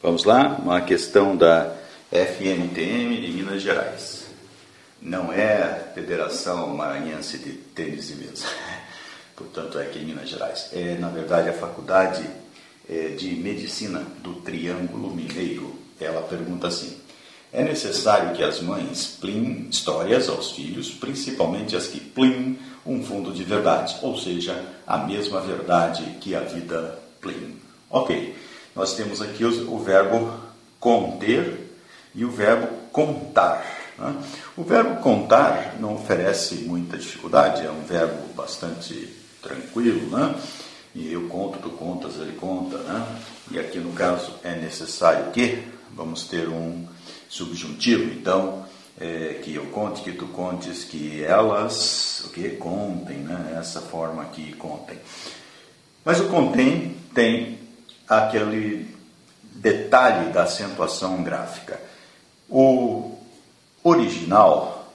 Vamos lá, uma questão da FNTM de Minas Gerais. Não é a Federação Maranhense de Tênis e Mesa, portanto é aqui em Minas Gerais. É, na verdade, a Faculdade de Medicina do Triângulo Mineiro. Ela pergunta assim: é necessário que as mães pliem histórias aos filhos, principalmente as que pliem um fundo de verdade, ou seja, a mesma verdade que a vida pliem. Ok, nós temos aqui o verbo conter e o verbo contar. Né? O verbo contar não oferece muita dificuldade, é um verbo bastante tranquilo, né? E eu conto, tu contas, ele conta, né? E aqui no caso é necessário que vamos ter um subjuntivo, então que eu conte, que tu contes, que elas contem, né? Essa forma aqui, contem. Mas o contém tem aquele detalhe da acentuação gráfica. O original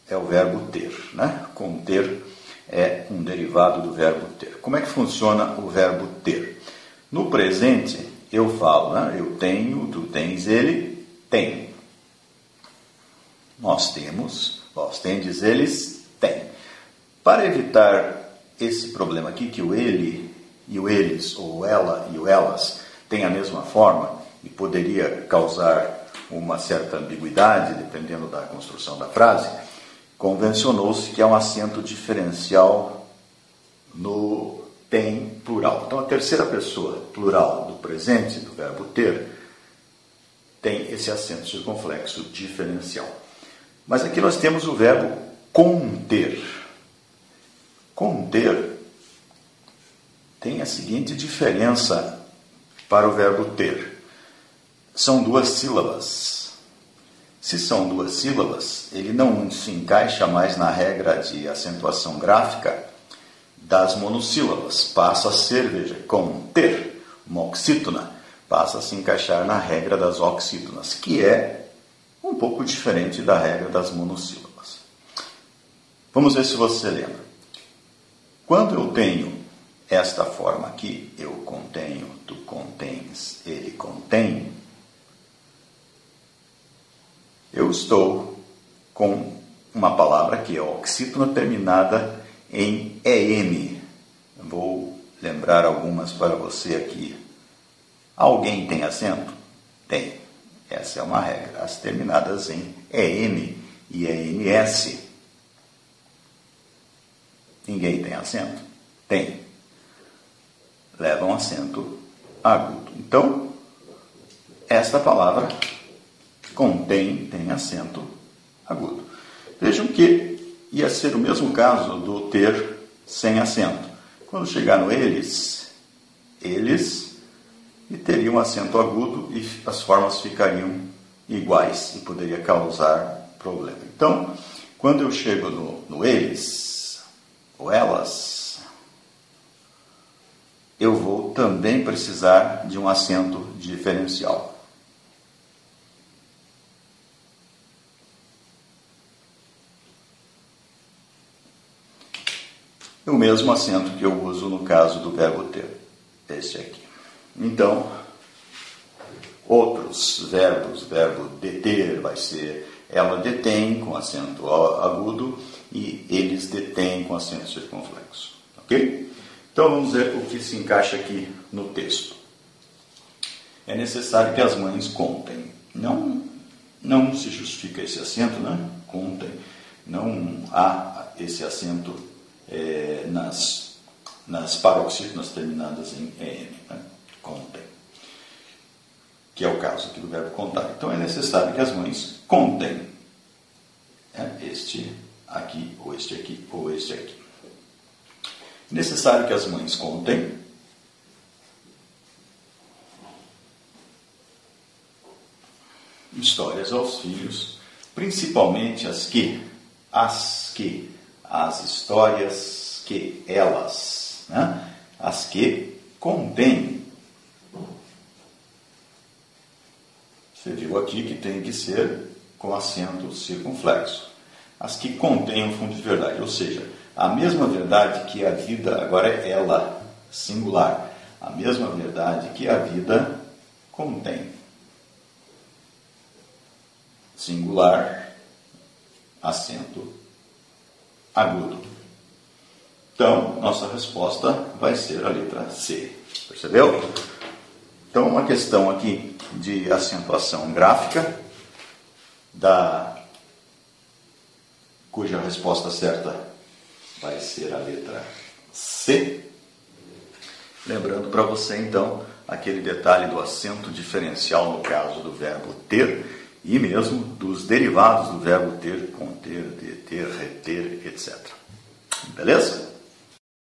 é o verbo ter, né? Conter é um derivado do verbo ter. Como é que funciona o verbo ter? No presente, eu falo, né? Eu tenho, tu tens, ele tem. Nós temos, vós tendes, eles têm. Para evitar esse problema aqui, que o ele e o eles, ou ela e o elas, têm a mesma forma e poderia causar uma certa ambiguidade, dependendo da construção da frase, convencionou-se que é um acento diferencial no tem plural. Então, a terceira pessoa plural do presente, do verbo ter, tem esse acento circunflexo diferencial. Mas aqui nós temos o verbo conter. Conter tem a seguinte diferença para o verbo ter. São duas sílabas. Se são duas sílabas, ele não se encaixa mais na regra de acentuação gráfica das monossílabas. Passa a ser, veja, conter, uma oxítona, passa a se encaixar na regra das oxítonas, que é um pouco diferente da regra das monossílabas. Vamos ver se você lembra. Quando eu tenho esta forma aqui, eu contenho, tu contens, ele contém, eu estou com uma palavra que é oxítona terminada em EN. Vou lembrar algumas para você aqui. Alguém tem acento? Tem. Essa é uma regra. As terminadas em EN e ENS. Ninguém tem acento? Tem. Levam acento agudo. Então, esta palavra contém, tem acento agudo. Vejam que ia ser o mesmo caso do ter sem acento. Quando chegar no eles, e teria um acento agudo e as formas ficariam iguais e poderia causar problema. Então, quando eu chego no eles ou elas, eu vou também precisar de um acento diferencial. O mesmo acento que eu uso no caso do verbo ter, este aqui. Então, outros verbos, verbo deter vai ser ela detém com acento agudo e eles detêm com acento circunflexo. Ok? Então vamos ver o que se encaixa aqui no texto. É necessário que as mães contem. Não se justifica esse acento, né? Contem. Não há esse acento nas paroxítonas terminadas em EN, né? Contem, que é o caso aqui do verbo contar. Então é necessário que as mães contem este aqui, ou este aqui, ou este aqui. É necessário que as mães contem histórias aos filhos, principalmente as histórias que elas, né? As que contêm. Você viu aqui que tem que ser com acento circunflexo. As que contêm um fundo de verdade, ou seja, a mesma verdade que a vida, agora é ela, singular, a mesma verdade que a vida contém singular, acento agudo. Então, nossa resposta vai ser a letra C. Percebeu? Então, uma questão aqui de acentuação gráfica, cuja resposta certa vai ser a letra C. Lembrando para você, então, aquele detalhe do acento diferencial no caso do verbo ter e mesmo dos derivados do verbo ter, conter, deter, reter, etc. Beleza?